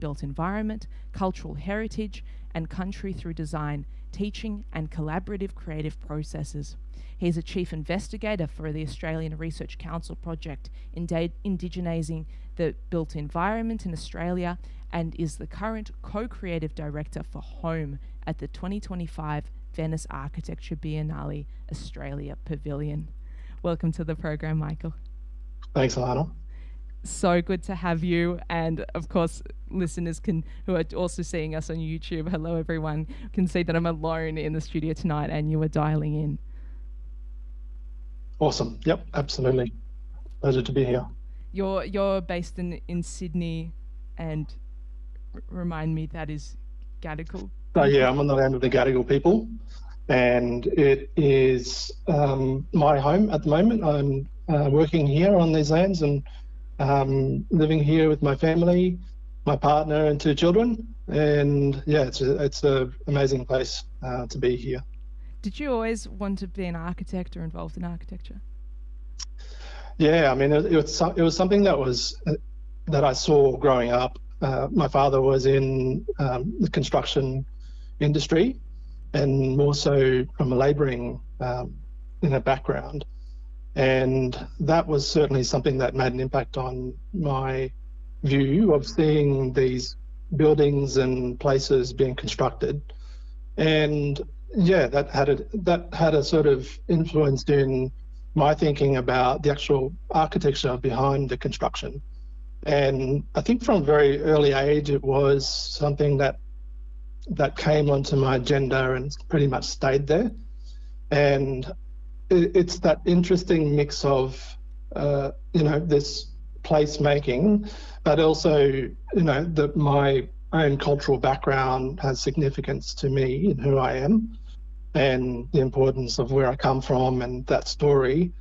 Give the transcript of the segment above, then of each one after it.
built environment, cultural heritage, and country through design, teaching, and collaborative creative processes. He is a chief investigator for the Australian Research Council project Indigenising the Built Environment in Australia, and is the current co-creative director for Home at the 2025 Venice Architecture Biennale Australia Pavilion. Welcome to the program, Michael. Thanks, Ilana. So good to have you, and of course listeners who are also seeing us on YouTube, hello everyone, can see that I'm alone in the studio tonight and you are dialing in. Awesome. Yep, absolutely. Pleasure to be here. You're based in Sydney, and remind me, that is Gadigal? Yeah, I'm on the land of the Gadigal people, and it is my home at the moment. I'm working here on these lands and living here with my family, my partner and 2 children, and yeah, it's an amazing place to be here. Did you always want to be an architect or involved in architecture? Yeah, I mean, it was something that I saw growing up. My father was in the construction industry, and more so from a labouring background. And that was certainly something that made an impact on my view of seeing these buildings and places being constructed. And yeah, that had a sort of influence in my thinking about the actual architecture behind the construction. And I think from a very early age, it was something that came onto my agenda and pretty much stayed there. And it's that interesting mix of, this placemaking, but also, that my own cultural background has significance to me and who I am, and the importance of where I come from and that story.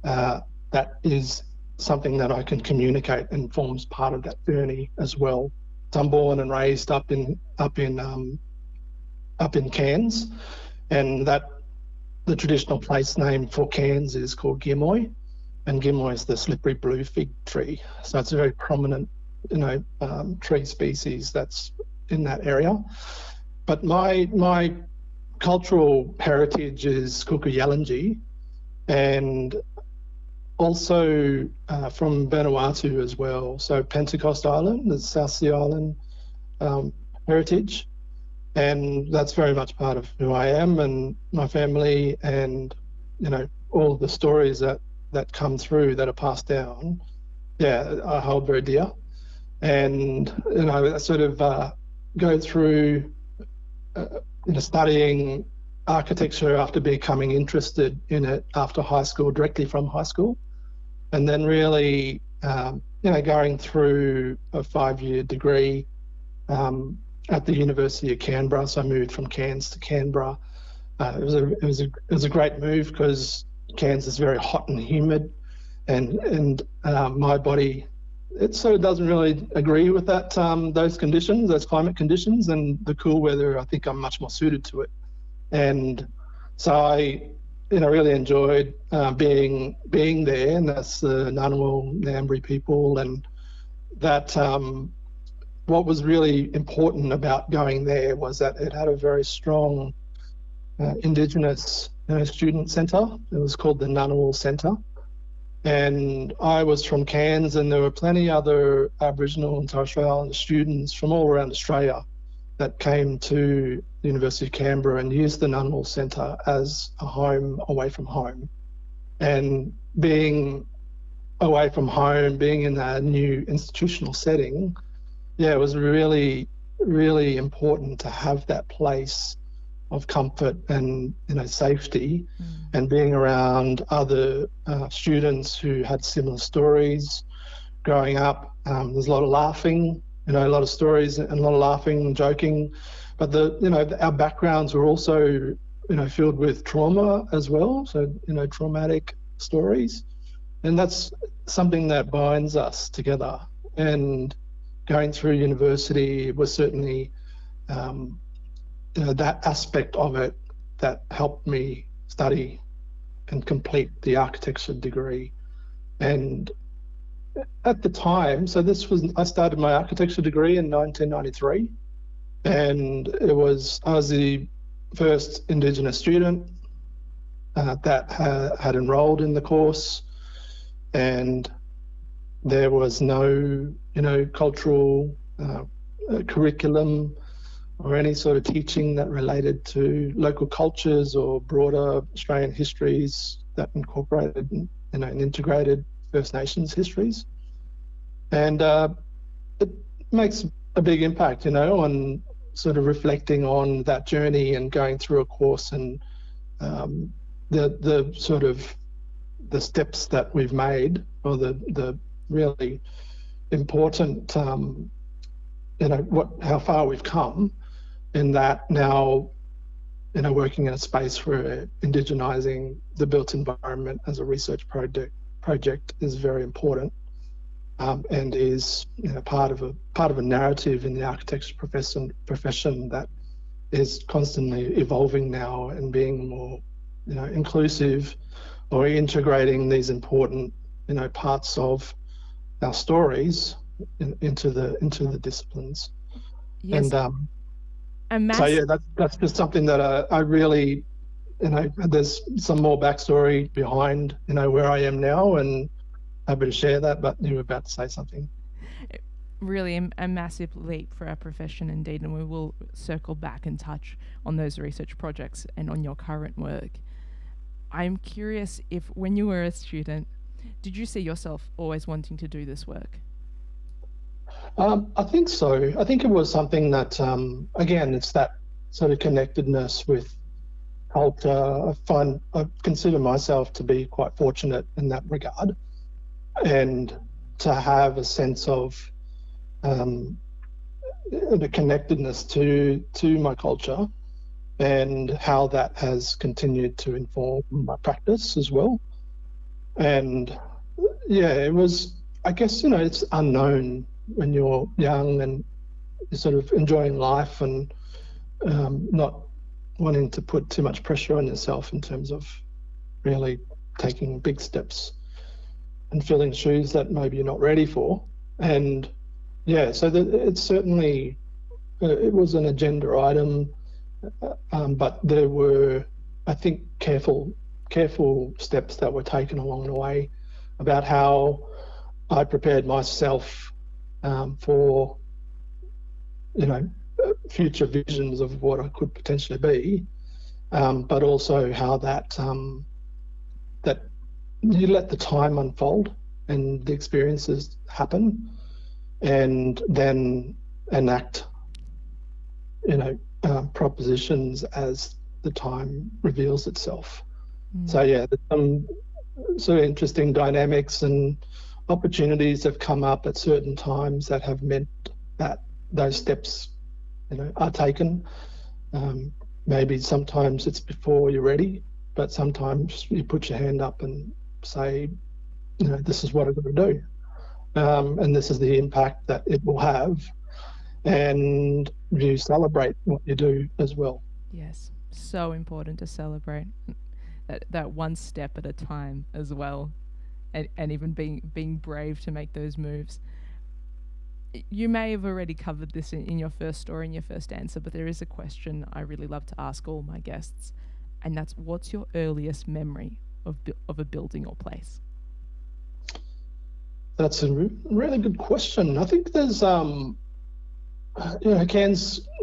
That is something that I can communicate and forms part of that journey as well. So I'm born and raised up in Cairns, and the traditional place name for Cairns is called Gimoy, and Gimoy is the slippery blue fig tree. So it's a very prominent, tree species that's in that area. But my cultural heritage is Kuku-Yalanji, and also from Vanuatu as well. So Pentecost Island, the South Sea Island heritage. And that's very much part of who I am and my family, and all the stories that come through that are passed down. Yeah, I hold very dear, and I sort of go through studying architecture after becoming interested in it after high school, directly from high school, and then really going through a 5-year degree. At the University of Canberra, so I moved from Cairns to Canberra. It was a great move because Cairns is very hot and humid, and my body, it sort of doesn't really agree with that those conditions, those climate conditions, and the cool weather. I think I'm much more suited to it, and so I really enjoyed being there, and that's the Ngunnawal Ngambri people, and that. What was really important about going there was that it had a very strong Indigenous student centre. It was called the Ngunnawal Centre. And I was from Cairns, and there were plenty other Aboriginal and Torres Strait Islander students from all around Australia that came to the University of Canberra and used the Ngunnawal Centre as a home away from home. And being away from home, being in a new institutional setting, yeah, it was really, really important to have that place of comfort and safety, and being around other students who had similar stories growing up. There's a lot of laughing, a lot of stories and a lot of laughing and joking, but our backgrounds were also filled with trauma as well. So traumatic stories, and that's something that binds us together. And going through university was certainly that aspect of it that helped me study and complete the architecture degree. And at the time, so I started my architecture degree in 1993, and I was the first Indigenous student that had enrolled in the course, and there was no, cultural curriculum or any sort of teaching that related to local cultures or broader Australian histories that incorporated, and integrated First Nations histories. And it makes a big impact, on sort of reflecting on that journey and going through a course, and the sort of the steps that we've made, or the really important, how far we've come in that now, working in a space where indigenising the built environment as a research project is very important, and is part of a narrative in the architecture profession that is constantly evolving now and being more inclusive, or integrating these important parts of our stories into the disciplines. Yes. And so yeah, that's just something that I really, there's some more backstory behind where I am now, and happy to share that. But you were about to say something. Really a massive leap for our profession indeed, and we will circle back and touch on those research projects and on your current work. I'm curious if, when you were a student, did you see yourself always wanting to do this work? I think so. I think it was something that, again, it's that sort of connectedness with culture. I consider myself to be quite fortunate in that regard, and to have a sense of the connectedness to my culture, and how that has continued to inform my practice as well. And yeah, it was, I guess, it's unknown when you're young and you're sort of enjoying life, and not wanting to put too much pressure on yourself in terms of really taking big steps and filling shoes that maybe you're not ready for. And yeah, so it's certainly, it was an agenda item, but there were, I think, careful steps that were taken along the way about how I prepared myself for, future visions of what I could potentially be, but also how that you let the time unfold and the experiences happen, and then enact, propositions as the time reveals itself. So yeah, there's some sort of interesting dynamics and opportunities have come up at certain times that have meant that those steps, are taken. Maybe sometimes it's before you're ready, but sometimes you put your hand up and say, this is what I'm going to do, and this is the impact that it will have, and you celebrate what you do as well. Yes, so important to celebrate that one step at a time as well, and even being brave to make those moves. You may have already covered this in your first story, in your first answer, but there is a question I really love to ask all my guests, and that's, what's your earliest memory of a building or place? That's a really good question. I think there's,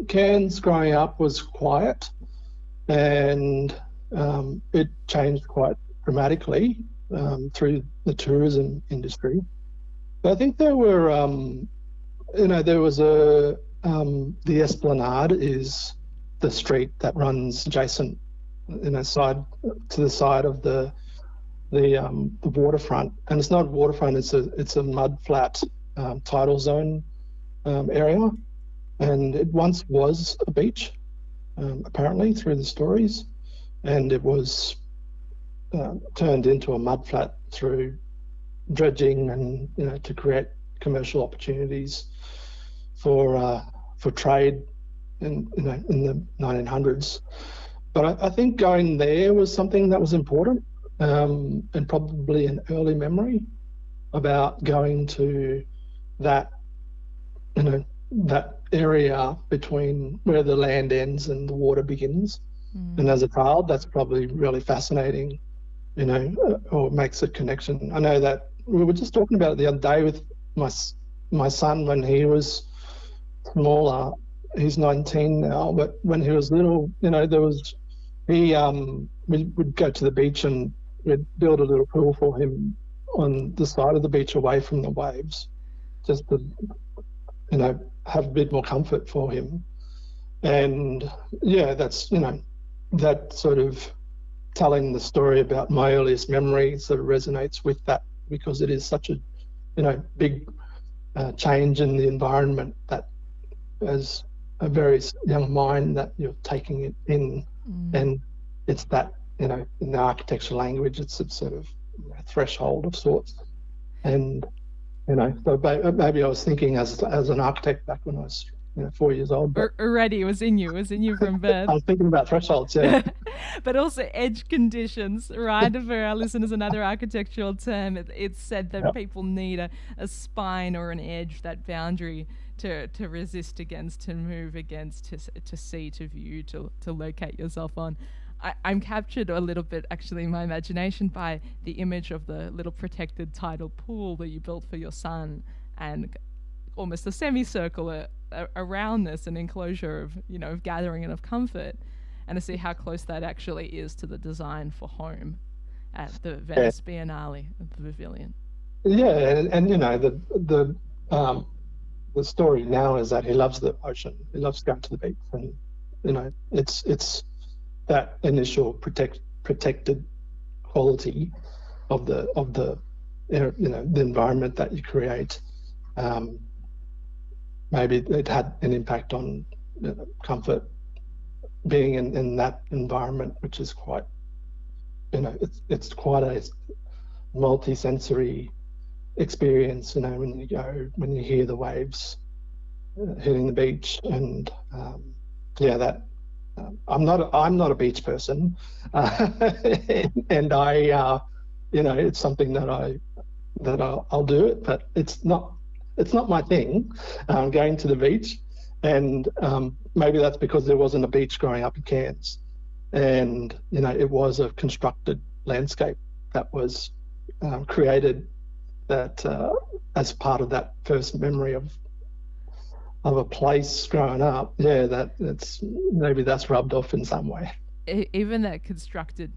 Cairns growing up was quiet, and it changed quite dramatically through the tourism industry. But I think there were, there was the Esplanade is the street that runs adjacent, side to the side of the waterfront, and it's not a waterfront; it's a mud flat tidal zone area, and it once was a beach, apparently through the stories, and it was turned into a mud flat through dredging and to create commercial opportunities for trade in the 1900s. But I think going there was something that was important, and probably an early memory about going to that, that area between where the land ends and the water begins. And as a child, that's probably really fascinating, or makes a connection. I know that we were just talking about it the other day with my son when he was smaller. He's 19 now, but when he was little, we would go to the beach and we'd build a little pool for him on the side of the beach away from the waves, just to, have a bit more comfort for him. And yeah, that's, that sort of telling the story about my earliest memory sort of resonates with that, because it is such a, big change in the environment that as a very young mind that you're taking it in. And it's that, in the architecture language, it's a sort of threshold of sorts. And, so maybe I was thinking as an architect back when I was 4 years old. But already it was in you from birth. I was thinking about thresholds, yeah. But also edge conditions, right? For our listeners, another architectural term. It's said that people need a spine or an edge, that boundary to resist against, to move against, to see, to view, to locate yourself on. I'm captured a little bit, actually, in my imagination by the image of the little protected tidal pool that you built for your son, and almost a semicircle around this, an enclosure of gathering and of comfort, and to see how close that actually is to the design for home at the Venice Biennale, the pavilion. Yeah, and the story now is that he loves the ocean. He loves going to the beach, and it's that initial protected quality of the environment that you create. Maybe it had an impact on comfort, being in that environment, which is quite, it's quite a multi-sensory experience, when you hear the waves hitting the beach. And I'm not a beach person, and I it's something that I'll do it, but it's not my thing, going to the beach. And maybe that's because there wasn't a beach growing up in Cairns, and it was a constructed landscape that was created that as part of that first memory of a place growing up. Maybe that's rubbed off in some way. Even that constructed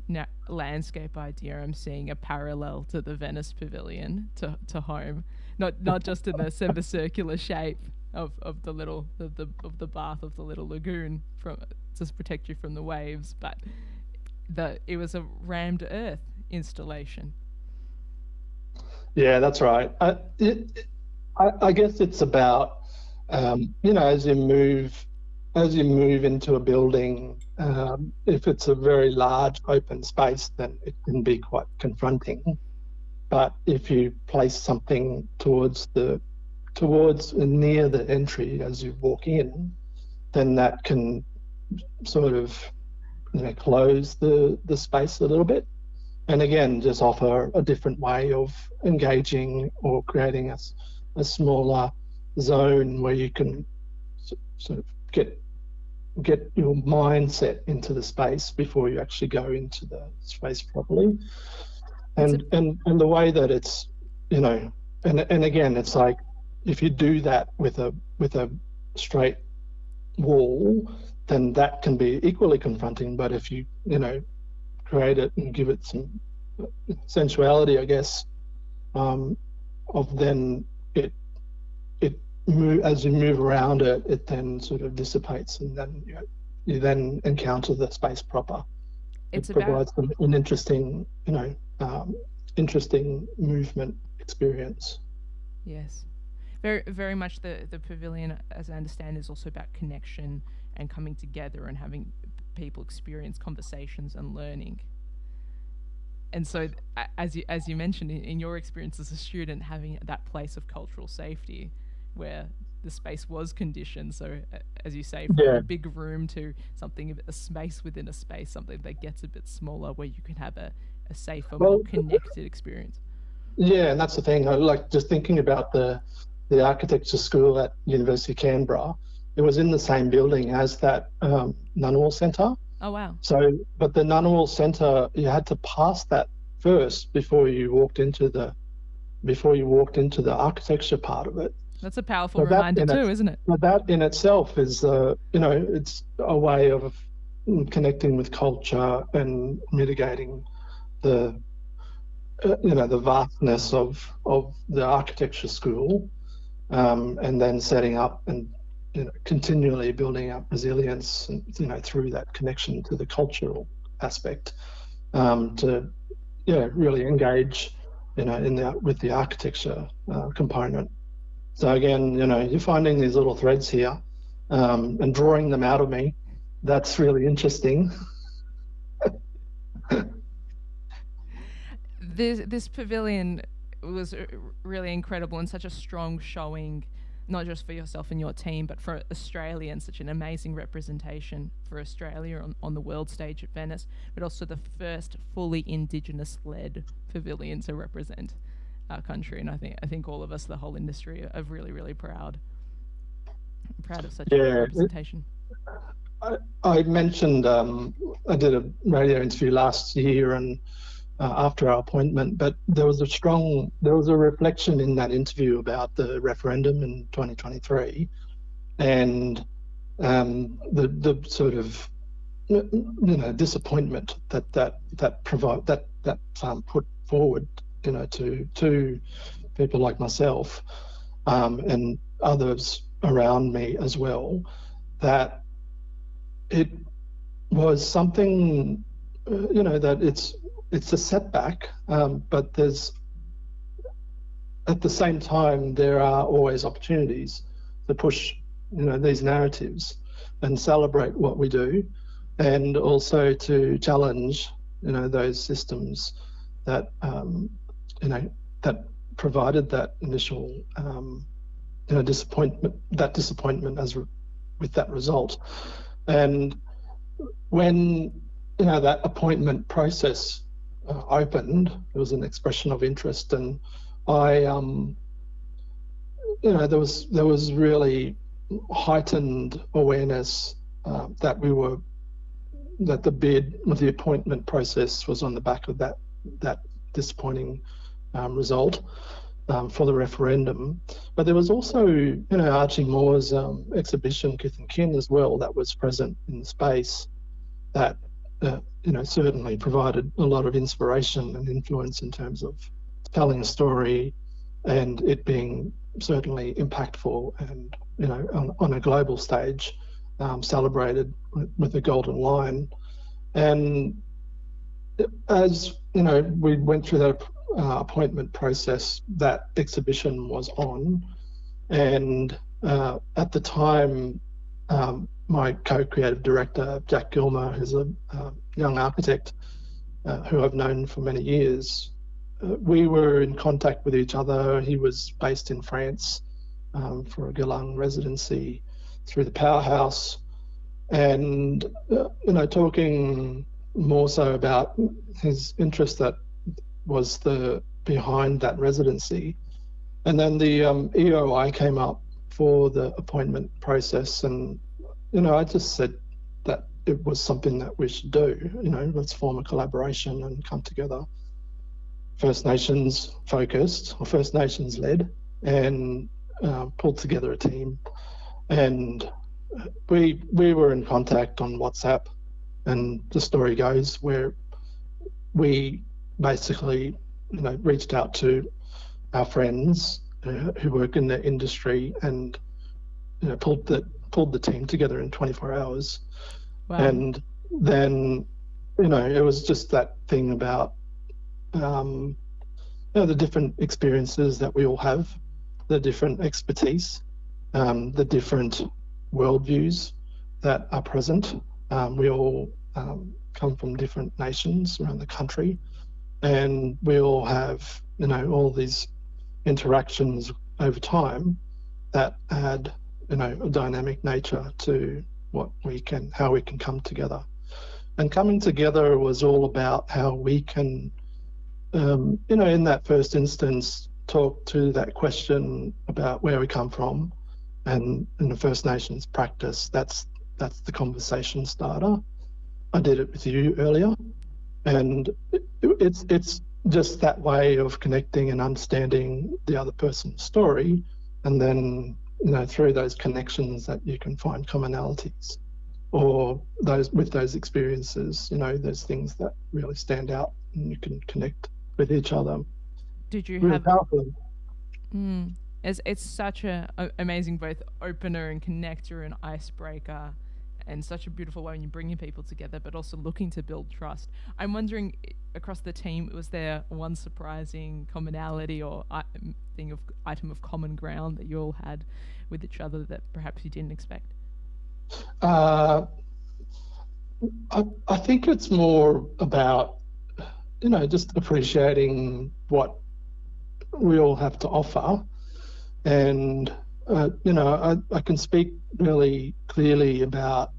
landscape idea, I'm seeing a parallel to the Venice Pavilion, to home, not just in the semicircular shape of the little of the bath of the little lagoon to protect you from the waves, but it was a rammed earth installation. Yeah, that's right. I guess it's about as you move into a building, if it's a very large open space, then it can be quite confronting. But if you place something towards near the entry as you walk in, then that can sort of close the space a little bit, and again just offer a different way of engaging or creating a smaller zone where you can sort of get your mindset into the space before you actually go into the space properly. And the way that it's and again, it's like if you do that with a straight wall, then that can be equally confronting. But if you create it and give it some sensuality, I guess, of then it as you move around it, it then sort of dissipates, and then you then encounter the space proper. It provides an interesting, interesting movement experience. Yes, very, very much. The pavilion, as I understand, is also about connection and coming together and having people experience conversations and learning. And so, as you mentioned, in your experience as a student, having that place of cultural safety, where the space was conditioned. So, as you say, from a big room to a space within a space, something that gets a bit smaller, where you can have a safer, more connected experience. Yeah, and that's the thing. I like just thinking about the architecture school at University of Canberra. It was in the same building as that Ngunnawal Centre. Oh, wow. So, but the Ngunnawal Centre, you had to pass that first before you walked into the architecture part of it. That's a powerful reminder too, isn't it? But that in itself is, it's a way of connecting with culture and mitigating the the vastness of the architecture school, and then setting up and continually building up resilience, through that connection to the cultural aspect, to really engage with the architecture component. So again, you're finding these little threads here, and drawing them out of me. That's really interesting. This pavilion was really incredible and such a strong showing, not just for yourself and your team, but for Australia, and such an amazing representation for Australia on the world stage at Venice, but also the first fully Indigenous-led pavilion to represent our country. And I think all of us, the whole industry, are really, really proud of such a representation. I mentioned I did a radio interview last year, and after our appointment, but there was a reflection in that interview about the referendum in 2023, and the sort of disappointment that put forward to people like myself, and others around me as well, that it was something that it's a setback, but there's, at the same time, there are always opportunities to push, these narratives and celebrate what we do, and also to challenge, those systems that, that provided that initial, disappointment with that result. And when, that appointment process opened, it was an expression of interest, and I, there was really heightened awareness that the appointment process was on the back of that disappointing result for the referendum. But there was also, Archie Moore's exhibition, Kith and Kin, as well, that was present in the space, that certainly provided a lot of inspiration and influence in terms of telling a story, and it being certainly impactful and, on a global stage, celebrated with the Golden Lion. And as, we went through that appointment process, that exhibition was on, and at the time, my co-creative director, Jack Gilmer, who's a young architect who I've known for many years, we were in contact with each other. He was based in France for a Geelong residency through the Powerhouse, and talking more so about his interest that was behind that residency. And then the EOI came up for the appointment process, and I just said that it was something that we should do. Let's form a collaboration and come together, First Nations focused or First Nations led, and pulled together a team. And we were in contact on WhatsApp, and the story goes where we basically reached out to our friends who work in the industry, and pulled the team together in 24 hours. Wow. And then it was just that thing about the different experiences that we all have, the different expertise, the different worldviews that are present. We all come from different nations around the country, and we all have all these interactions over time that add a dynamic nature to how we can come together. And coming together was all about how we can in that first instance, talk to that question about where we come from, and in the First Nations practice, that's the conversation starter. I did it with you earlier, and it's just that way of connecting and understanding the other person's story, and then through those connections that you can find commonalities, or those experiences, those things that really stand out, and you can connect with each other. Did you really have powerfully. It's such a amazing both opener and connector and icebreaker, and such a beautiful way when you're bringing people together, but also looking to build trust. I'm wondering, across the team, was there one surprising commonality or item of common ground that you all had with each other that perhaps you didn't expect? I think it's more about just appreciating what we all have to offer, and I can speak really clearly about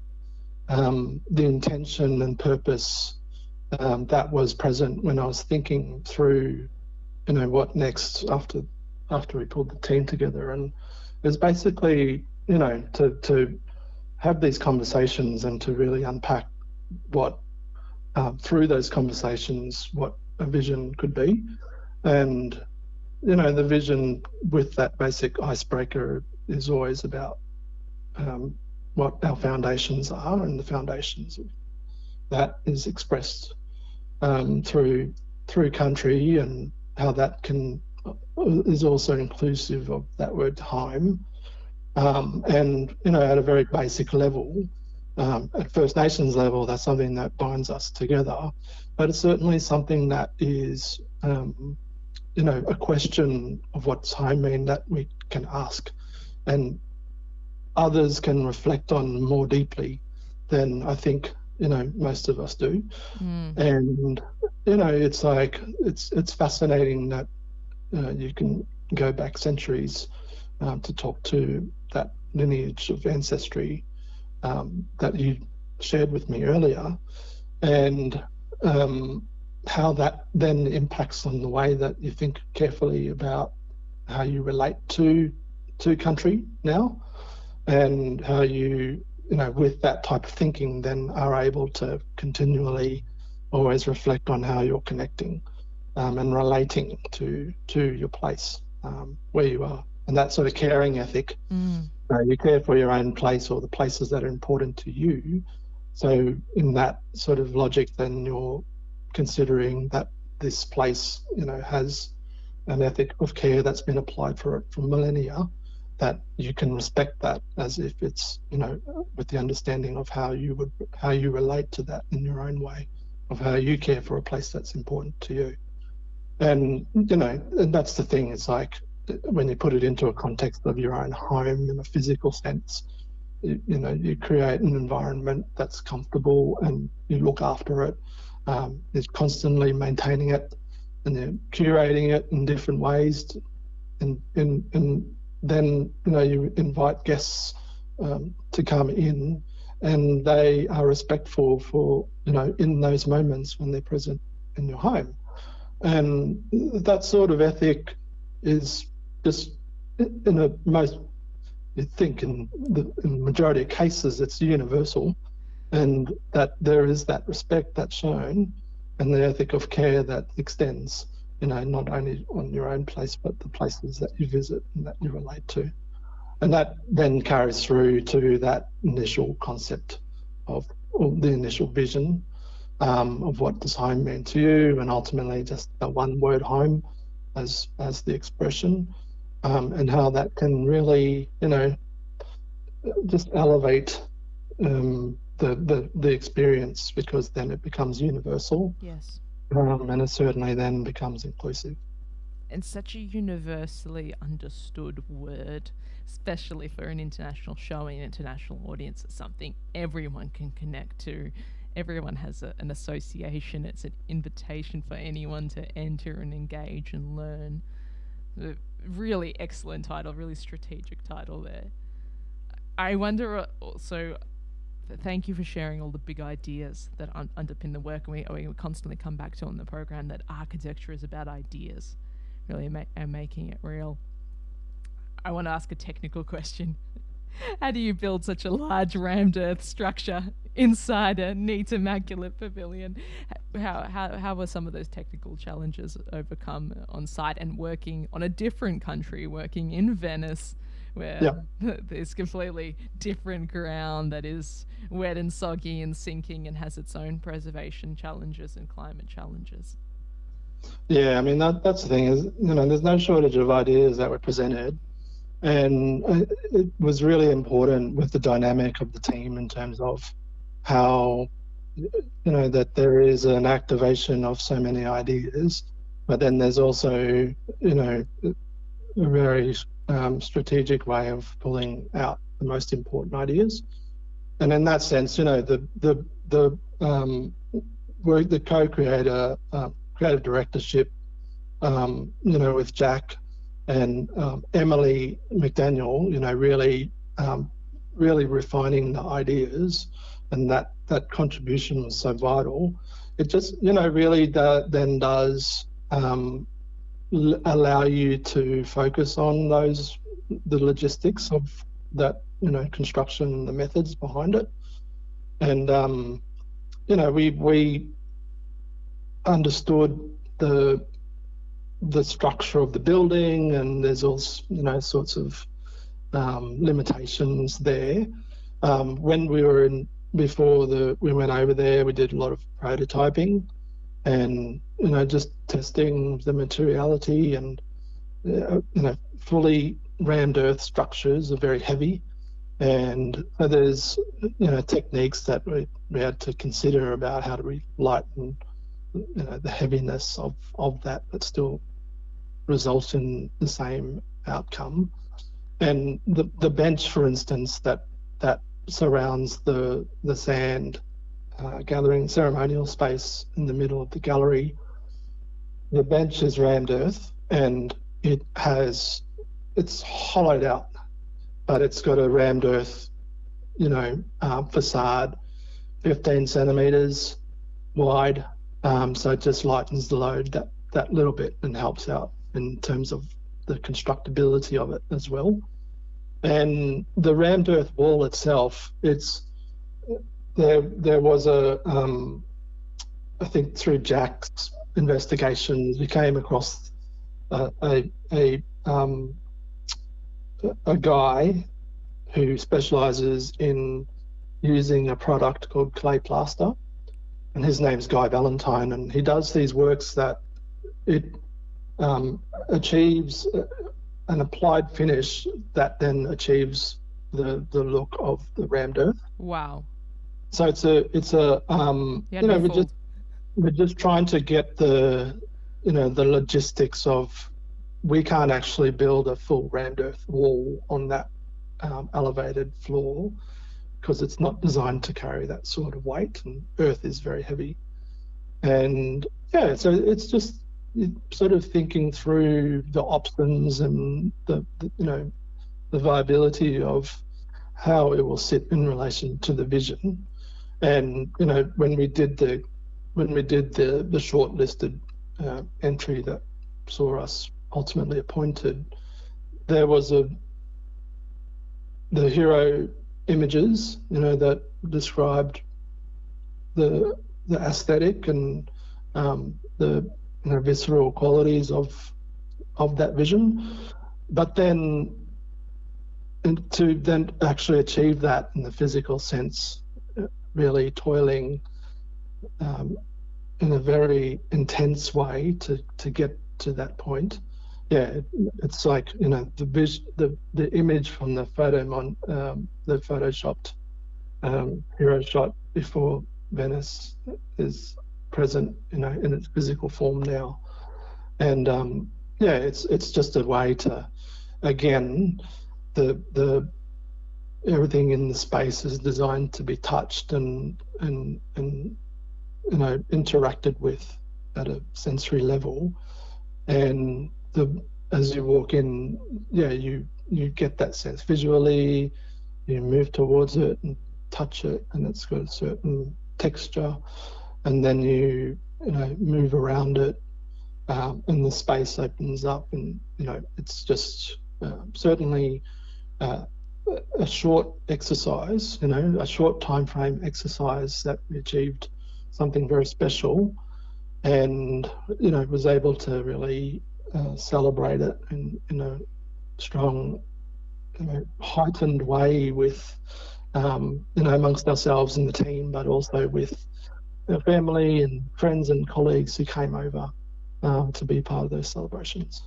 the intention and purpose that was present when I was thinking through, what next after we pulled the team together. And it was basically, to have these conversations and to really unpack what, through those conversations, what a vision could be. And, the vision with that basic icebreaker is always about what our foundations are, and the foundations of that is expressed through country, and how that is also inclusive of that word time, and at a very basic level, at First Nations level, that's something that binds us together, but it's certainly something that is a question of what time mean that we can ask, and others can reflect on more deeply than I think most of us do. And it's like it's fascinating that you can go back centuries to talk to that lineage of ancestry that you shared with me earlier, and how that then impacts on the way that you think carefully about how you relate to country now, and how you with that type of thinking then are able to continually always reflect on how you're connecting and relating to your place where you are, and that sort of caring ethic. You care for your own place, or the places that are important to you. So in that sort of logic, then you're considering that this place has an ethic of care that's been applied for it for millennia, that you can respect that as if it's with the understanding of how you relate to that in your own way, of how you care for a place that's important to you. And and that's the thing, it's like when you put it into a context of your own home in a physical sense, you create an environment that's comfortable, and you look after it. Is constantly maintaining it, and then curating it in different ways, and then you invite guests to come in, and they are respectful for in those moments when they're present in your home. And that sort of ethic is just in the majority of cases it's universal, and that there is that respect that's shown, and the ethic of care that extends, not only on your own place, but the places that you visit and that you relate to. And that then carries through to that initial concept of, or the initial vision of what does home mean to you, and ultimately just the one word home as the expression, and how that can really, just elevate the experience, because then it becomes universal. Yes. And it certainly then becomes inclusive. And such a universally understood word, especially for an international showing, an international audience. It's something everyone can connect to. Everyone has an association. It's an invitation for anyone to enter and engage and learn. A really excellent title, really strategic title there. I wonder also, Thank you for sharing all the big ideas that underpin the work, and we constantly come back to on the program that architecture is about ideas, really, and making it real. I want to ask a technical question. How do you build such a large rammed earth structure inside a neat, immaculate pavilion? How were some of those technical challenges overcome on site, and working on a different country, working in Venice, where there's completely different ground that is wet and soggy and sinking and has its own preservation challenges and climate challenges? Yeah, I mean, that's the thing is, there's no shortage of ideas that were presented. And it was really important with the dynamic of the team in terms of how, that there is an activation of so many ideas, but then there's also, a very strategic way of pulling out the most important ideas. And in that sense, the work, the co-creator, creative directorship, with Jack and Emily McDaniel, really refining the ideas, and that contribution was so vital. It just, really then does allow you to focus on the logistics of that, construction and the methods behind it. And, we understood the structure of the building, and there's also, sorts of limitations there. When we were before we went over there, we did a lot of prototyping and, just testing the materiality, and, fully rammed earth structures are very heavy. And so there's, techniques that we had to consider about how to lighten, the heaviness of that, but still result in the same outcome. And the bench, for instance, that surrounds the sand gathering ceremonial space in the middle of the gallery, the bench is rammed earth, and it's hollowed out, but it's got a rammed earth, facade, 15 centimeters wide. So it just lightens the load that little bit and helps out in terms of the constructability of it as well. And the rammed earth wall itself, there was I think through Jack's investigations, we came across a guy who specialises in using a product called clay plaster, and his name's Guy Valentine, and he does these works that it achieves an applied finish that then achieves the look of the rammed earth. Wow. So we're just trying to get the logistics of, we can't actually build a full rammed earth wall on that elevated floor because it's not designed to carry that sort of weight, and earth is very heavy. And so it's just sort of thinking through the options and the viability of how it will sit in relation to the vision. And when we did the shortlisted entry that saw us ultimately appointed, there was the hero images, that described the aesthetic and the visceral qualities of that vision. But then, and to then actually achieve that in the physical sense, really toiling in a very intense way to get to that point. It's like the image from the the photoshopped hero shot before Venice is present, in its physical form now. And it's just a way to, again, the everything in the space is designed to be touched and interacted with at a sensory level. And as you walk in, you get that sense visually, you move towards it, and touch it and it's got a certain texture, and then you move around it, and the space opens up, and it's just certainly a short exercise, a short time frame exercise that we achieved something very special, and was able to really celebrate it in a strong, heightened way with amongst ourselves and the team, but also with our family and friends and colleagues who came over to be part of those celebrations.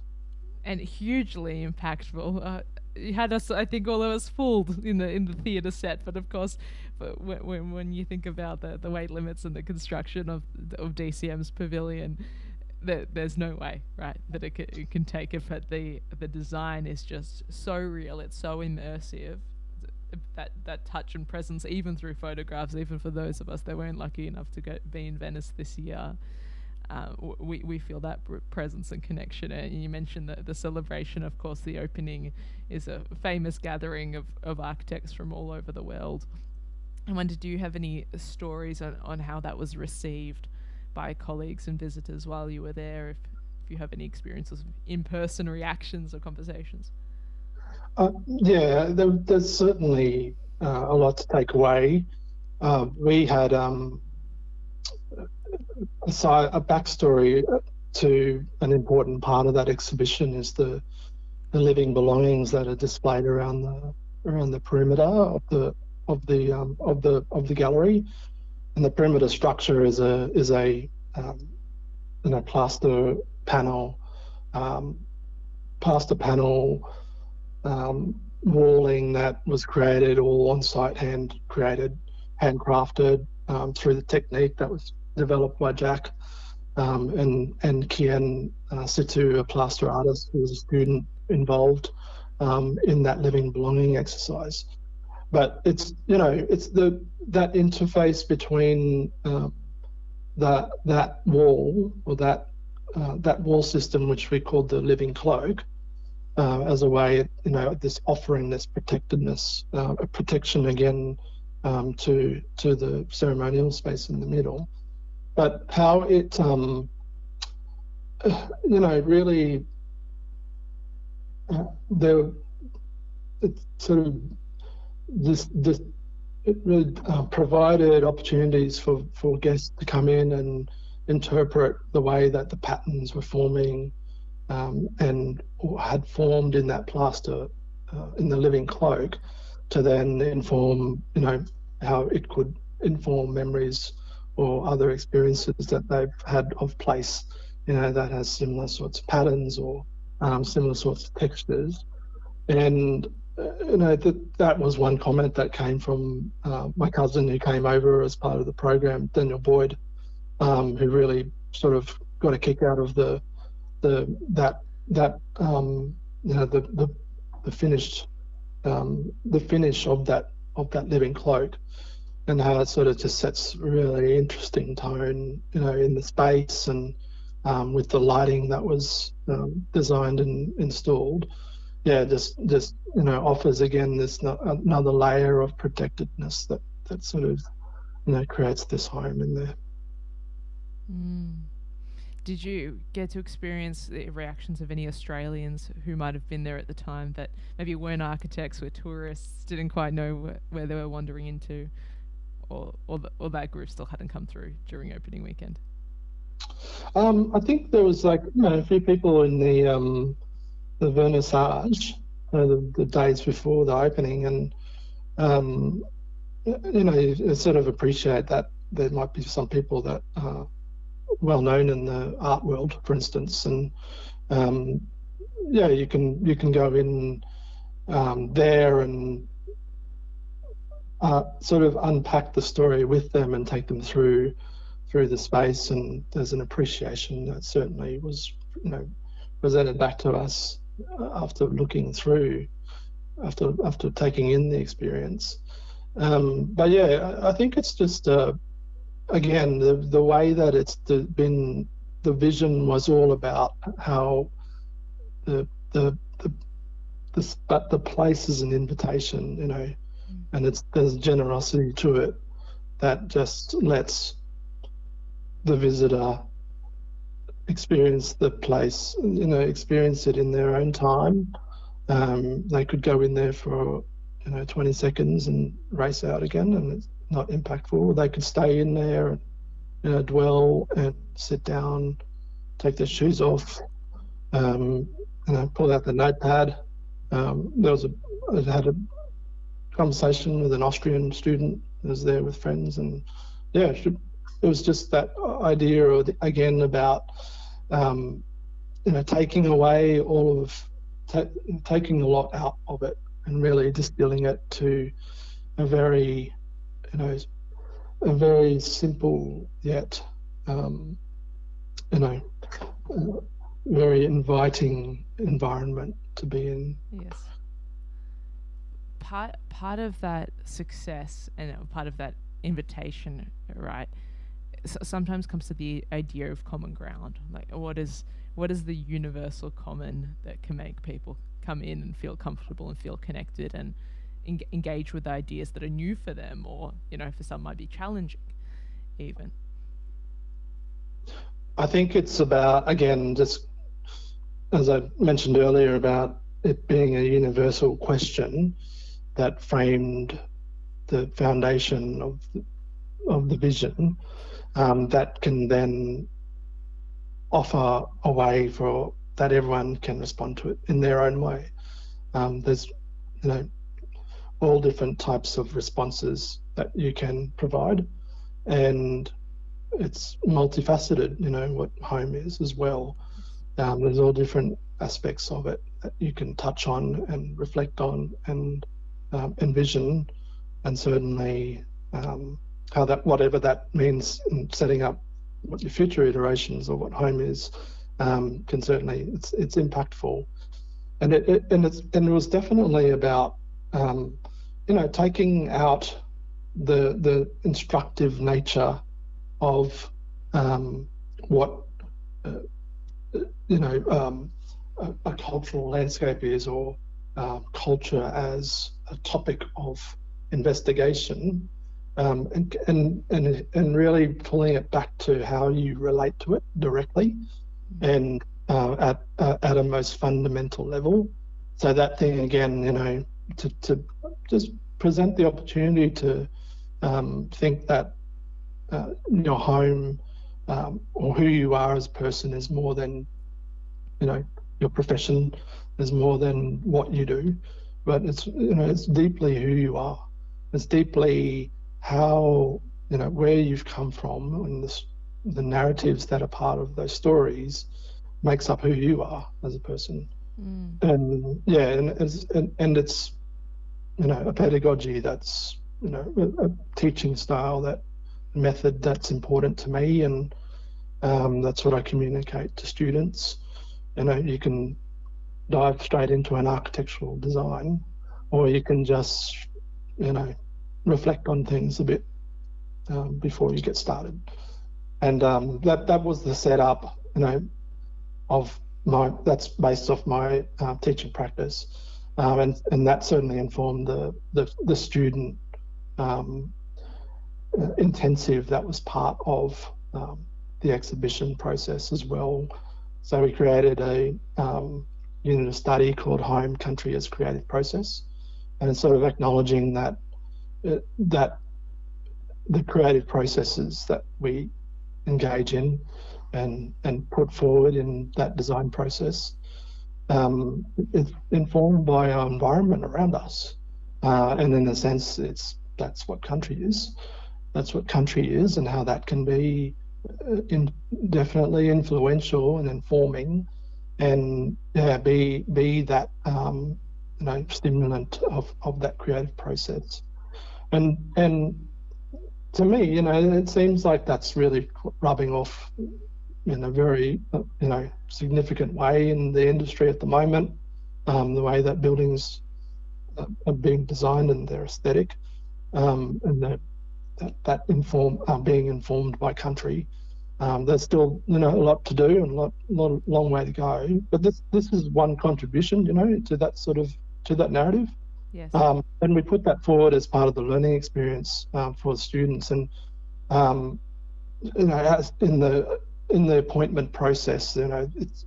And hugely impactful. You had us, I think, all of us fooled in the theatre set. But of course, when you think about the weight limits and the construction of DCM's pavilion, there's no way, right, that it can take it. But the design is just so real. It's so immersive. That touch and presence, even through photographs, even for those of us that weren't lucky enough to be in Venice this year. We feel that presence and connection. And you mentioned the celebration. Of course, the opening is a famous gathering of architects from all over the world. I wonder, do you have any stories on how that was received by colleagues and visitors while you were there? If you have any experiences of in-person reactions or conversations? Yeah, there's certainly a lot to take away. We had a backstory to an important part of that exhibition is the living belongings that are displayed around the perimeter of the gallery, and the perimeter structure is a plaster panel walling that was created all on site, handcrafted through the technique that was developed by Jack and Kian Situ, a plaster artist who was a student involved in that living belonging exercise. But it's that interface between that wall, or that wall system, which we called the living cloak, as a way, this offering this protectedness, a protection again to the ceremonial space in the middle. But how it, really, it sort of it really provided opportunities for guests to come in and interpret the way that the patterns were forming and had formed in that plaster, in the living cloak, to then inform, how it could inform memories or other experiences that they've had of place, that has similar sorts of patterns or similar sorts of textures. And, that was one comment that came from my cousin who came over as part of the program, Daniel Boyd, who really sort of got a kick out of the finish of that living cloak, and how it sort of just sets really interesting tone, in the space, and with the lighting that was designed and installed. Yeah, just offers again this another layer of protectedness that sort of creates this home in there. Did you get to experience the reactions of any Australians who might have been there at the time that maybe weren't architects, were tourists, didn't quite know where they were wandering into, or that group still hadn't come through during opening weekend? I think there was a few people in the vernissage, the days before the opening, and you sort of appreciate that there might be some people that are well known in the art world, for instance, and you can go in there and sort of unpack the story with them and take them through the space, and there's an appreciation that certainly was presented back to us after looking through, after taking in the experience. But yeah, I think it's just again the way that it's been. The vision was all about how the place is an invitation, and there's generosity to it that just lets the visitor experience the place, experience it in their own time. They could go in there for 20 seconds and race out again, and it's not impactful. They could stay in there and dwell and sit down, take their shoes off, pull out the notepad. I had a conversation with an Austrian student who was there with friends, and it was just that idea again about taking away taking a lot out of it and really distilling it to a very simple yet very inviting environment to be in. Yes. Part of that success and part of that invitation, right, sometimes comes to the idea of common ground. Like, what is the universal common that can make people come in and feel comfortable and feel connected and engage with ideas that are new for them, or for some might be challenging even. I think it's about, again, just as I mentioned earlier, about it being a universal question that framed the foundation of the vision, that can then offer a way for that everyone can respond to it in their own way. There's all different types of responses that you can provide, and it's multifaceted, what home is as well. There's all different aspects of it that you can touch on and reflect on and envision, and certainly how that, whatever that means in setting up what your future iterations of what home is, can certainly, it's impactful, and it was definitely about taking out the instructive nature of what a cultural landscape is, or culture as a topic of investigation, and really pulling it back to how you relate to it directly and at a most fundamental level. So that thing again, to just present the opportunity to think that your home or who you are as a person is more than your profession, is more than what you do, but it's deeply who you are. It's deeply how where you've come from, and the narratives that are part of those stories makes up who you are as a person. And it's a pedagogy that's a teaching style, that method that's important to me, and that's what I communicate to students. You can dive straight into an architectural design, or you can just reflect on things a bit before you get started. And that was the setup of that's based off my teaching practice, and that certainly informed the student intensive that was part of the exhibition process as well. So we created a unit of study called Home Country as Creative Process, and it's sort of acknowledging that the creative processes that we engage in and put forward in that design process, it's informed by our environment around us, and in a sense that's what country is. That's what country is, and how that can be definitely influential and informing, and be that stimulant of that creative process. And to me, it seems like that's really rubbing off in a very significant way in the industry at the moment. The way that buildings are being designed and their aesthetic, and that being informed by country. There's still a lot to do and long way to go, but this is one contribution to that narrative. Yes. And we put that forward as part of the learning experience for students. And as in the appointment process, it's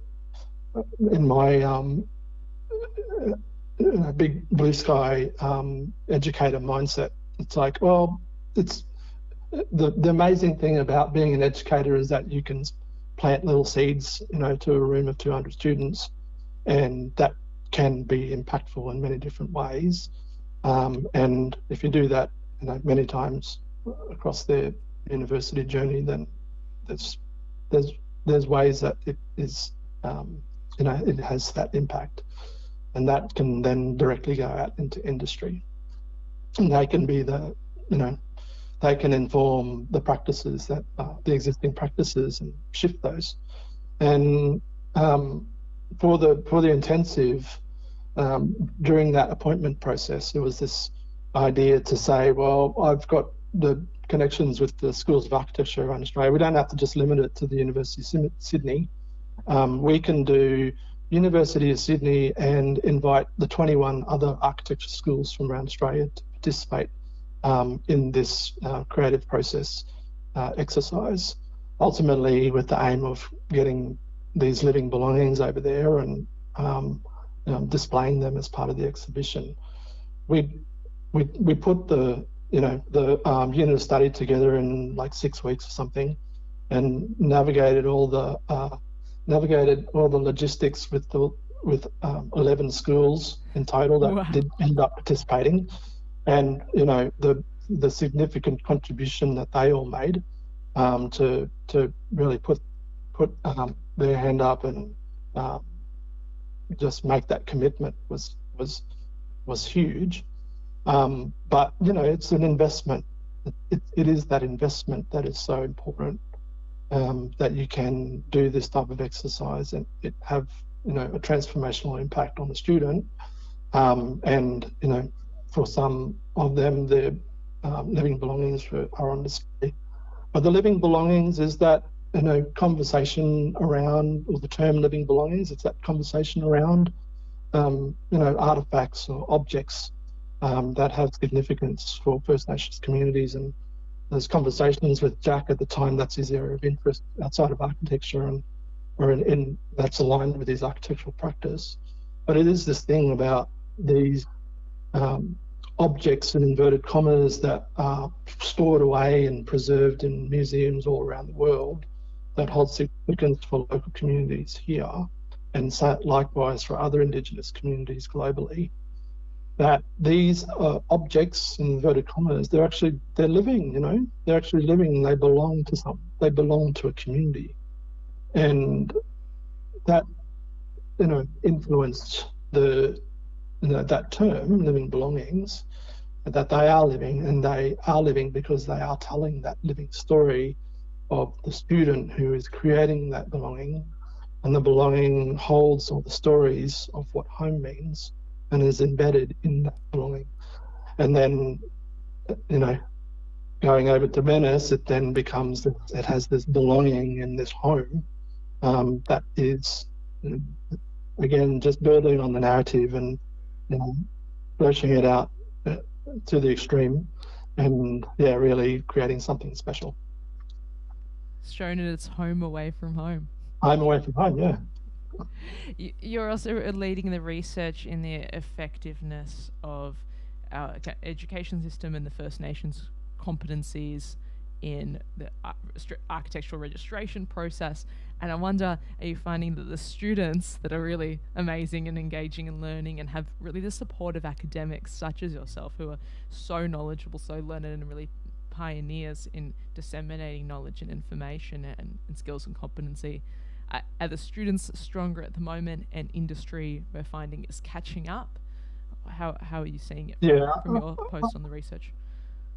in my big blue sky educator mindset. It's like, well, it's the amazing thing about being an educator is that you can plant little seeds, to a room of 200 students, and that can be impactful in many different ways. And if you do that, many times across their university journey, then there's ways that it is, it has that impact, and that can then directly go out into industry, and they can be they can inform the practices that the existing practices and shift those. And for the intensive, during that appointment process, there was this idea to say, well, I've got the connections with the schools of architecture around Australia. We don't have to just limit it to the University of Sydney. We can do University of Sydney and invite the 21 other architecture schools from around Australia to participate in this creative process exercise, ultimately with the aim of getting these living belongings over there and displaying them as part of the exhibition. We put the unit of study together in like 6 weeks or something, and navigated all the logistics with 11 schools in total that Wow. did end up participating, and the significant contribution that they all made to really put their hand up and just make that commitment was huge. But it's an investment. It is that investment that is so important, that you can do this type of exercise and it have a transformational impact on the student, and for some of them their living belongings are on display. But the living belongings is that conversation around, or the term living belongings, it's that conversation around artifacts or objects that have significance for First Nations communities. And those conversations with Jack at the time, that's his area of interest outside of architecture, and that's aligned with his architectural practice. But it is this thing about these objects in inverted commas that are stored away and preserved in museums all around the world that hold significance for local communities here, and so likewise for other Indigenous communities globally. That these objects in inverted commas, they're living, they're actually living, and they belong to something, they belong to a community. And that, influenced that term, living belongings, that they are living, and they are living because they are telling that living story of the student who is creating that belonging, and the belonging holds all the stories of what home means and is embedded in that belonging. And then, going over to Venice, it then becomes, it has this belonging in this home that is, again, just building on the narrative and fleshing it out to the extreme, and really creating something special. Shown it its home away from home. Home away from home, yeah. You're also leading the research in the effectiveness of our education system and the First Nations competencies in the architectural registration process. And I wonder, are you finding that the students that are really amazing and engaging and learning and have really the support of academics such as yourself, who are so knowledgeable, so learned, and really pioneers in disseminating knowledge and information and skills and competency, are the students stronger at the moment, and industry, we're finding, is catching up? How are you seeing it from your post on the research?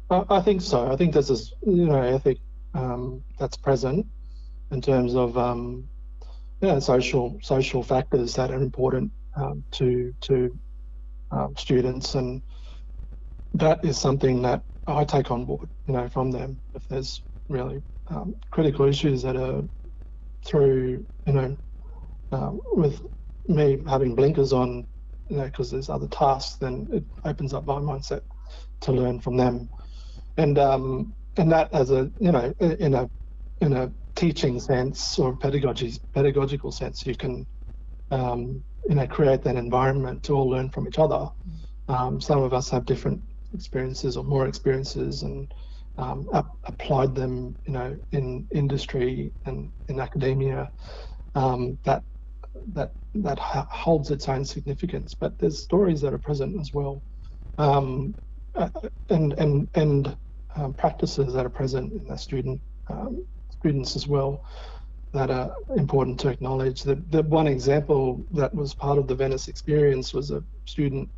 I think so. I think there's this, ethic that's present in terms of social factors that are important to students, and that is something that I take on board, from them. If there's really critical issues that are through, with me having blinkers on, because there's other tasks, then it opens up my mindset to learn from them. And that as a, in a teaching sense or pedagogical sense, you can, create that environment to all learn from each other. Some of us have different experiences or more experiences, and applied them, in industry and in academia. That holds its own significance, but there's stories that are present as well, and practices that are present in the students as well, that are important to acknowledge. The one example that was part of the Venice experience was a student,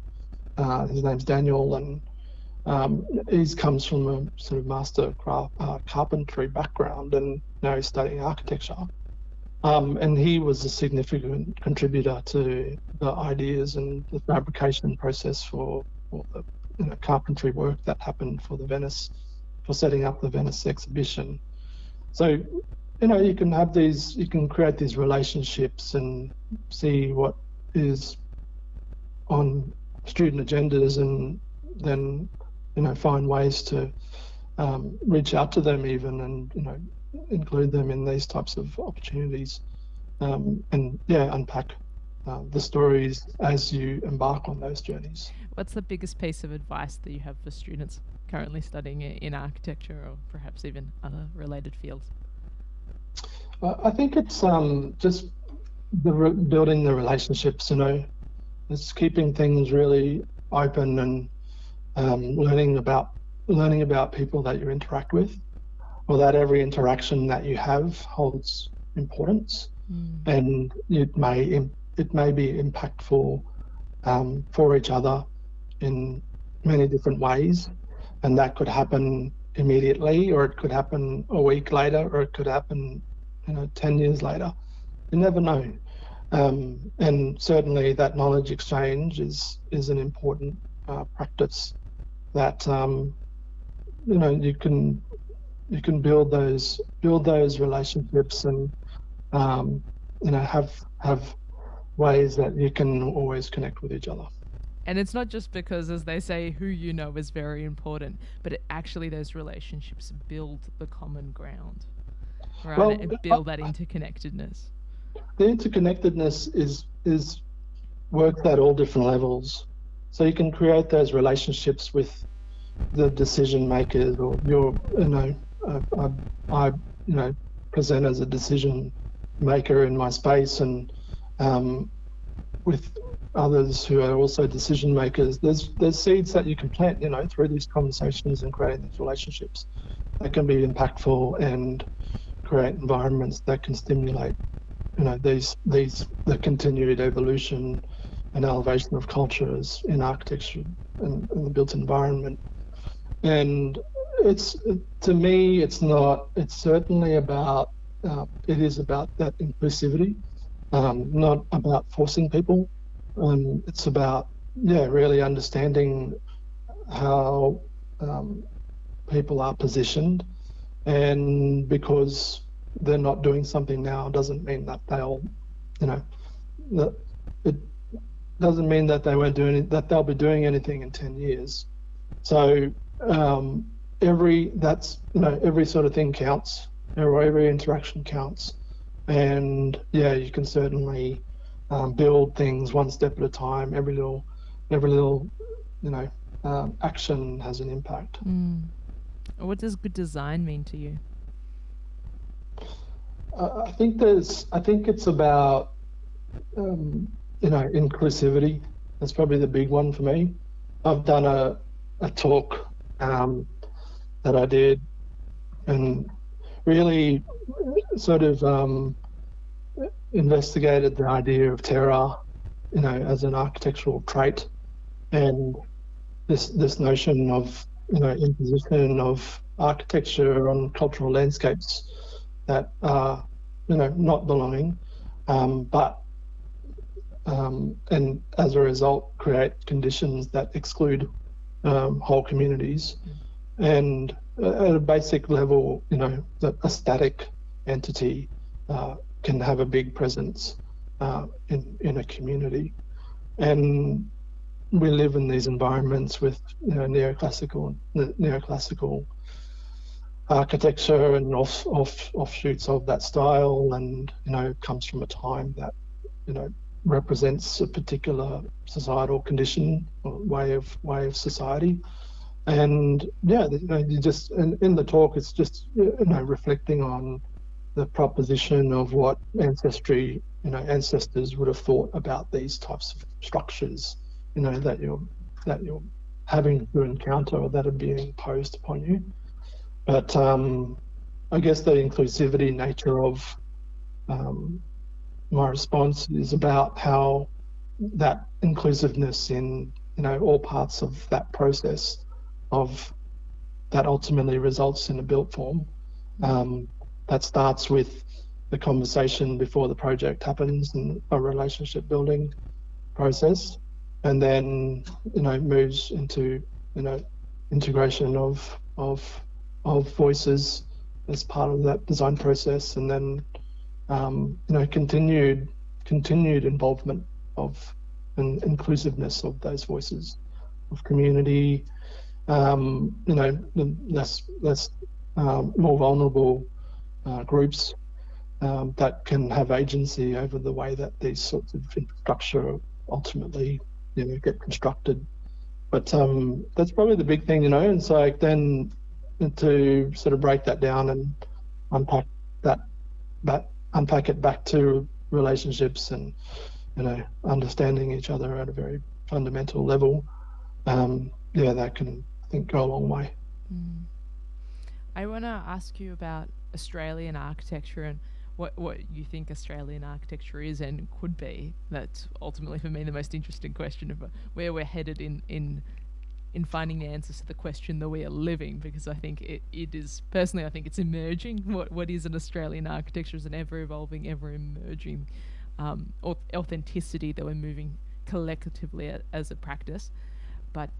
his name's Daniel, and he comes from a sort of master carpentry background, and now he's studying architecture. And he was a significant contributor to the ideas and the fabrication process for the carpentry work that happened for setting up the Venice exhibition. So, you can create these relationships and see what is on student agendas, and then, find ways to reach out to them even, and, include them in these types of opportunities, and unpack the stories as you embark on those journeys. What's the biggest piece of advice that you have for students currently studying in architecture, or perhaps even other related fields? I think it's just building the relationships. It's keeping things really open, and learning about people that you interact with, or that every interaction that you have holds importance, and it may be impactful for each other in many different ways, and that could happen immediately, or it could happen a week later, or it could happen 10 years later. You never know. And certainly that knowledge exchange is an important practice that you can build those relationships, and have ways that you can always connect with each other. And it's not just because, as they say, who you know is very important, but actually those relationships build the common ground, right? Well, and build that interconnectedness. The interconnectedness is worked at all different levels. So you can create those relationships with the decision makers, or I present as a decision maker in my space, and with others who are also decision makers. There's seeds that you can plant, through these conversations and creating these relationships that can be impactful and create environments that can stimulate, the continued evolution and elevation of cultures in architecture and the built environment. And to me, it's certainly about, it is about that inclusivity, not about forcing people. It's about, really understanding how people are positioned, and because they're not doing something now doesn't mean that they'll, it doesn't mean that they won't do that they'll be doing anything in 10 years. So every sort of thing counts, or every interaction counts, and you can certainly build things one step at a time. Every little action has an impact. What does good design mean to you? I think it's about inclusivity. That's probably the big one for me. I've done a talk that I did, and really sort of investigated the idea of terroir, as an architectural trait, and this notion of imposition of architecture on cultural landscapes that are not belonging, but and as a result create conditions that exclude whole communities. And at a basic level, a static entity can have a big presence in a community. And we live in these environments with neoclassical architecture and offshoots of that style, and it comes from a time that represents a particular societal condition or way of society. And you just in the talk, it's just reflecting on the proposition of what ancestors would have thought about these types of structures, that you're having to encounter or that are being imposed upon you. But I guess the inclusivity nature of my response is about how that inclusiveness in all parts of that process of that ultimately results in a built form. That starts with the conversation before the project happens and a relationship building process, and then moves into integration of voices as part of that design process, and then continued involvement of and inclusiveness of those voices of community, less more vulnerable groups that can have agency over the way that these sorts of infrastructure ultimately get constructed. But that's probably the big thing, and it's like then to sort of break that down and unpack it back to relationships and understanding each other at a very fundamental level. That can, I think, go a long way. I want to ask you about Australian architecture and what you think Australian architecture is and could be. That's ultimately for me the most interesting question of where we're headed in finding the answers to the question that we are living, because I think it is, personally I think it's emerging. What is an Australian architecture is an ever evolving, ever emerging authenticity that we're moving collectively as a practice. But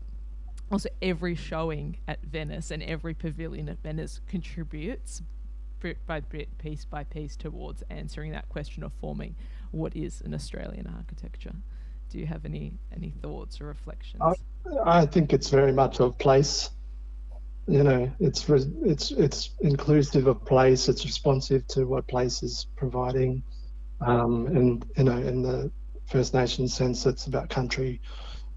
also every showing at Venice and every pavilion at Venice contributes bit by bit, piece by piece, towards answering that question of forming what is an Australian architecture. Do you have any thoughts or reflections? I think it's very much of place. It's inclusive of place. It's responsive to what place is providing, and in the First Nations sense, it's about country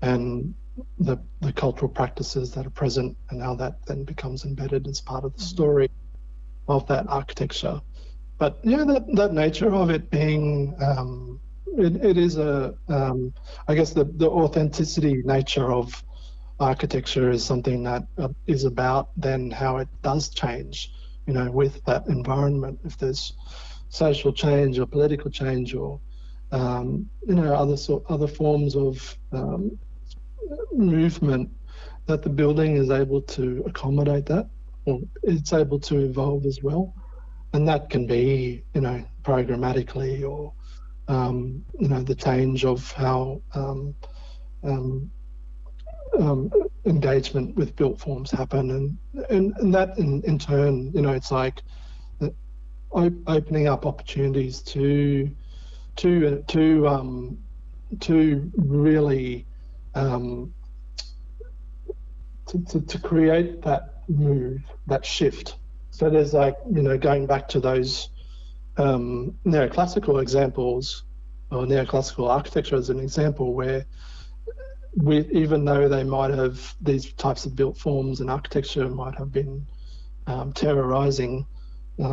and the cultural practices that are present and how that then becomes embedded as part of the story of that architecture. But that nature of it being it is I guess the authenticity nature of architecture is something that is about then how it does change, with that environment. If there's social change or political change or other forms of movement, that the building is able to accommodate that, or it's able to evolve as well. And that can be, programmatically, or the change of how engagement with built forms happen, and that in turn, it's like opening up opportunities to really to create that move, that shift. So there's going back to those neoclassical examples, or neoclassical architecture as an example, where even though they might have, these types of built forms and architecture might have been terrorizing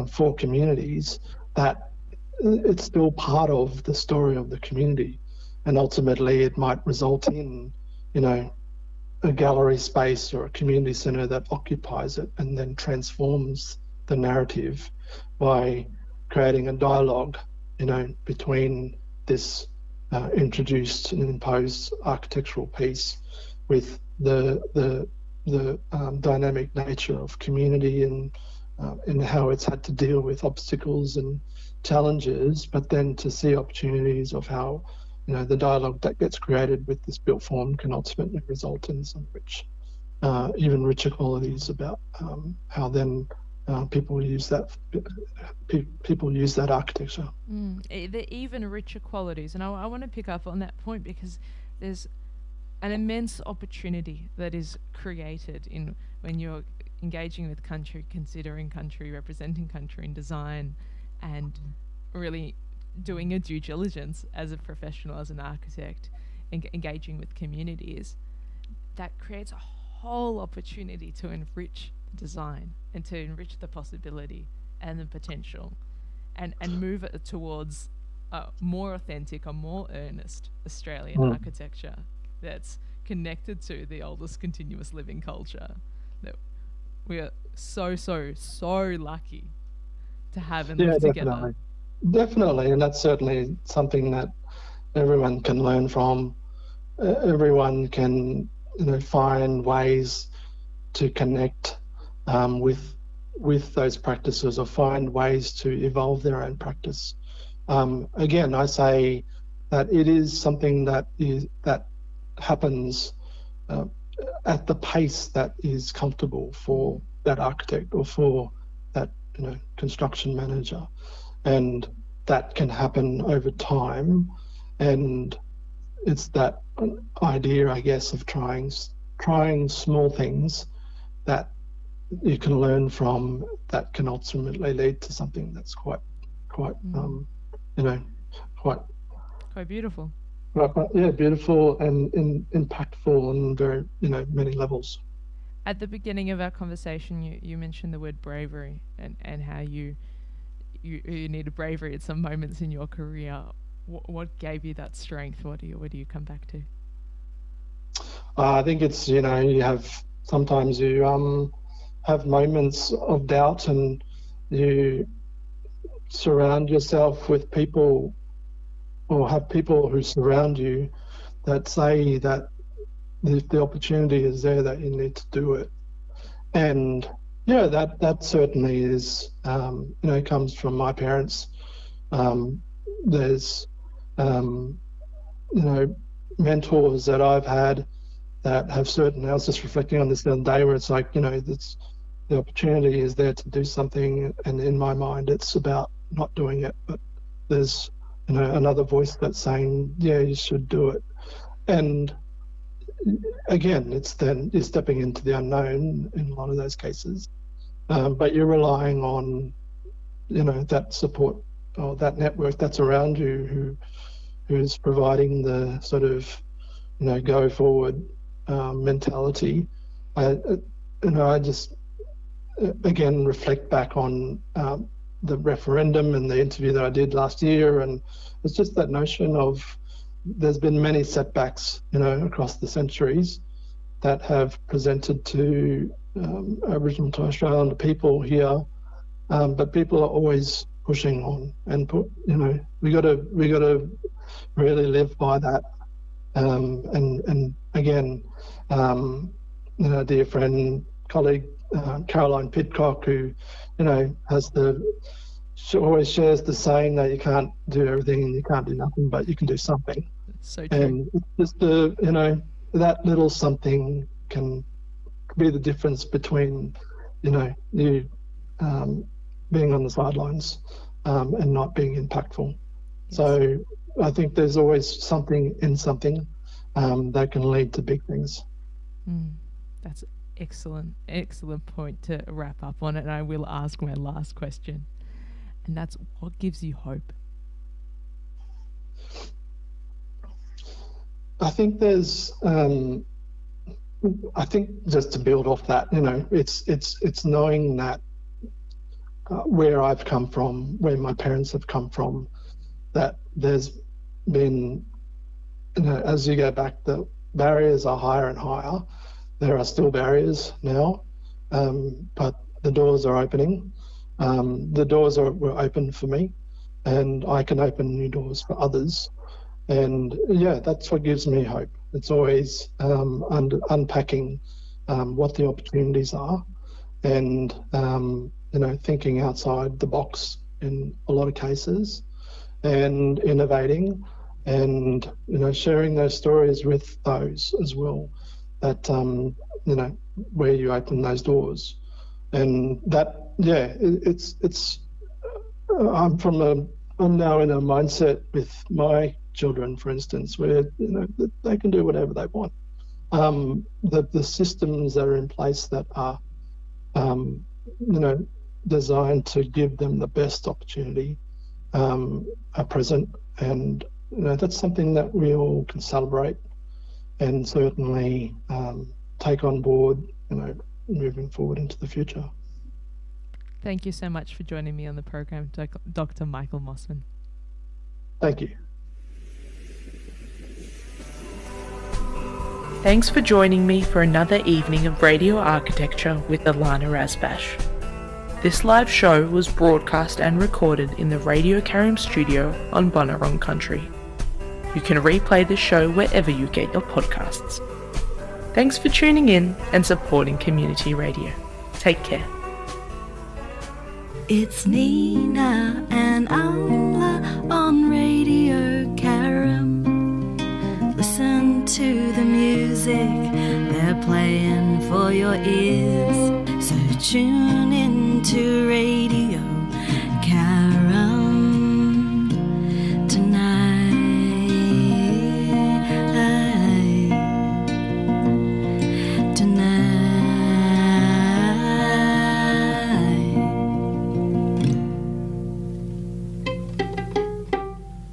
for communities, that it's still part of the story of the community, and ultimately it might result in a gallery space or a community centre that occupies it and then transforms the narrative by creating a dialogue between this introduced and imposed architectural piece with the dynamic nature of community and how it's had to deal with obstacles and challenges, but then to see opportunities of how the dialogue that gets created with this built form can ultimately result in some rich, even richer qualities about how then people use that architecture. The even richer qualities, and I want to pick up on that point, because there's an immense opportunity that is created in when you're engaging with country, considering country, representing country in design, and really doing a due diligence as a professional, as an architect, engaging with communities. That creates a whole opportunity to enrich design and to enrich the possibility and the potential, and move it towards a more authentic, a more earnest Australian architecture that's connected to the oldest continuous living culture that we are so lucky to have and live together. Definitely, and that's certainly something that everyone can learn from. Everyone can, find ways to connect with those practices, or find ways to evolve their own practice. Again, I say that it is something that happens at the pace that is comfortable for that architect or for that construction manager, and that can happen over time. And it's that idea, I guess, of trying small things that you can learn from, that can ultimately lead to something that's quite beautiful. Yeah, beautiful and impactful on very many levels. At the beginning of our conversation, you mentioned the word bravery and how you needed bravery at some moments in your career. What gave you that strength? What do you come back to? I think it's you have sometimes you have moments of doubt, and you surround yourself with people, or have people who surround you that say that if the opportunity is there, that you need to do it. And that certainly is comes from my parents. There's mentors that I've had that have certainly, I was just reflecting on this the other day, where it's like, it's, the opportunity is there to do something, and in my mind it's about not doing it, but there's another voice that's saying, yeah, you should do it. And again, it's then you're stepping into the unknown in a lot of those cases, but you're relying on that support, or that network that's around you, who's providing the sort of go forward mentality. I just again reflect back on the referendum and the interview that I did last year, and it's just that notion of there's been many setbacks across the centuries that have presented to Aboriginal and Torres Strait Islander people here, but people are always pushing on, and we got to really live by that. And again, dear friend, colleague Caroline Pidcock, who she always shares the saying that you can't do everything and you can't do nothing, but you can do something. So true. And it's just that little something can be the difference between you being on the sidelines and not being impactful. Yes. So I think there's always something in something that can lead to big things. That's excellent point to wrap up on it. And I will ask my last question, and that's, what gives you hope? I think there's I think just to build off that, it's knowing that where I've come from, where my parents have come from, that there's been, as you go back, the barriers are higher and higher. There are still barriers now, but the doors are opening. The doors were open for me, and I can open new doors for others. And that's what gives me hope. It's always unpacking what the opportunities are, and thinking outside the box in a lot of cases, and innovating, and sharing those stories with those as well, that where you open those doors. And that I'm now in a mindset with my children, for instance, where they can do whatever they want. The systems that are in place that are designed to give them the best opportunity are present, and that's something that we all can celebrate and certainly take on board, moving forward into the future. Thank you so much for joining me on the program, Dr. Michael Mossman. Thank you. Thanks for joining me for another evening of Radio Architecture with Ilana Razbash. This live show was broadcast and recorded in the Radio Karim studio on Bunurong Country. You can replay the show wherever you get your podcasts. Thanks for tuning in and supporting community radio. Take care. It's Nina and Amla on Radio Karim. Listen to the music they're playing for your ears. So tune in to Radio